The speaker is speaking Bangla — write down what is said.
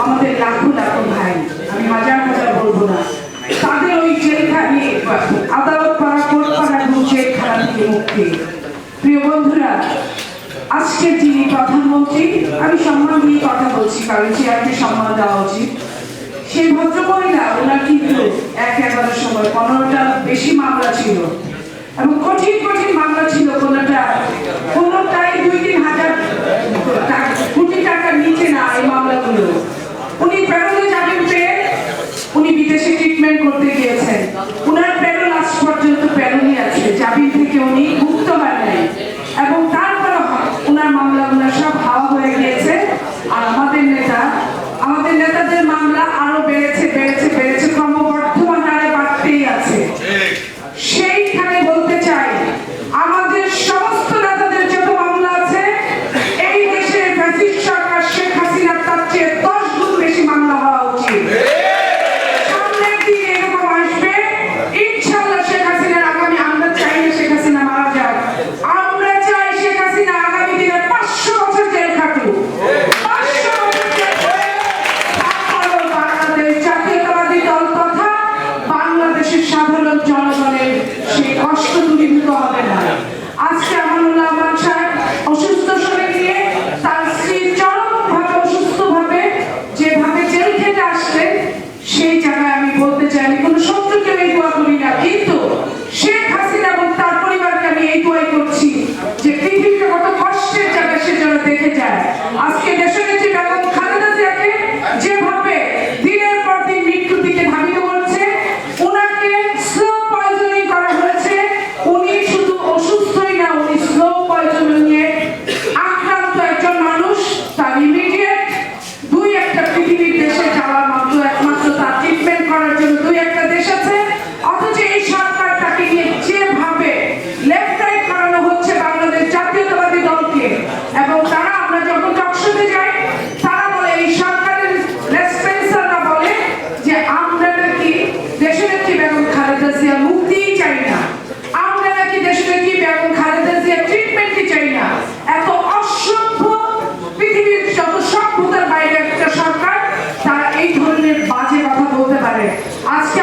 আমাদের লাখো লাখো ভাই, আমি হাজার হাজার বলবো না, তাদের ওই জেলখানি আদালত পাড়া কোর্ট পাড়া জেলখানা থেকে মুক্তি। প্রিয় বন্ধুরা, আজকে যিনি প্রধানমন্ত্রী, আমি সম্মান দিয়ে কথা বলছি কারণ চেয়ারকে সম্মান দেওয়া উচিত, সেই ভদ্রমহিলা ওনার কিন্তু 1-11 সময় 15টা বেশি মামলা ছিল এবং কঠিন কঠিন মামলা ছিল, কোনোটাই 2-3 হাজার কোটি টাকার নিচে না এই মামলাগুলো। উনি প্যারোলে যাবেন পেয়ে উনি বিদেশে ট্রিটমেন্ট করতে গিয়েছেন, উনার প্যারোল আজ পর্যন্ত প্যারোলই আছে, জামিন থেকে উনি মুক্ত হয় নাই এবং তারপরে উনার মামলাগুলো সব হাওয়া হয়ে গিয়েছে। আর আমাদের নেতাদের মামলা আরো বেড়েছে বেড়েছে বেড়েছে, ক্রমবর্ধমান হারে বাড়তেই আছে। সেইখানে বলতে চাই, আমাদের সমস্ত নেতাদের যত মামলা আছে, এই দেশের ফ্যাসিস্ট সরকার শেখ হাসিনা তার চেয়ে 10 গুণ বেশি মামলা হওয়া উচিত। সামনের দিন এরকম আসবে ইনশাআল্লাহ। শেখ হাসিনার আগামী, আমরা চাই না শেখ হাসিনা মারা যাক, আমরা চাই শেখ হাসিনা আগামী দিনে 500 বছর জেল কাটুক। সাধারণ জনগণের সেই কষ্ট দূরীভূত হবে না। আজকে আমানুল্লাহ আমান সাহেব অসুস্থ শরীর নিয়ে তার স্ত্রী চরমভাবে অসুস্থভাবে যেভাবে জেল থেকে আসলেন, সেই জায়গায় আমি বলতে চাই, আমি কোনো শত্রুকে এই দোয়া করি না, কিন্তু শেখ হাসিনা এবং তার পরিবারকে আমি এই দোয়াই করছি যে পৃথিবীতে কত কষ্টের জায়গা সে যেন দেখে যায়। আজকে দেশের নেত্রী বেগম খালেদা জিয়াকে যেভাবে দিনের পর দিন মৃত্যুর দিকে ধাবিত করছে, উনাকে স্লো পয়জনিং করা হয়েছে। উনি শুধু অসুস্থই না, উনি স্লো পয়জনিংয়ে আক্রান্ত একজন মানুষ। তার ইমিডিয়েট 2-1টা পৃথিবীর দেশে যাওয়ার মতো একমাত্র তার ট্রিটমেন্ট করার জন্য 2-1টা দেশ আছে, অথচ এই সরকার তাকে নিয়ে যেভাবে লেফট রাইট করানো হচ্ছে বাংলাদেশ জাতীয়তাবাদী দলকে, এবং তারা, আমরা যখন টকশোতে যাই, তারা বলে, এই সরকারের রেসপেন্সাররা বলে যে আমরা নাকি দেশনেত্রী বেগম খালেদা জিয়া মুক্তিই চাই না, আমরা নাকি দেশনেত্রী বেগম খালেদা জিয়া ট্রিটমেন্টই চাই না। এত অসভ্য, পৃথিবীর যত সভ্যতার বাইরে একটা সরকার, তারা এই ধরনের বাজে কথা বলতে পারে। আজকে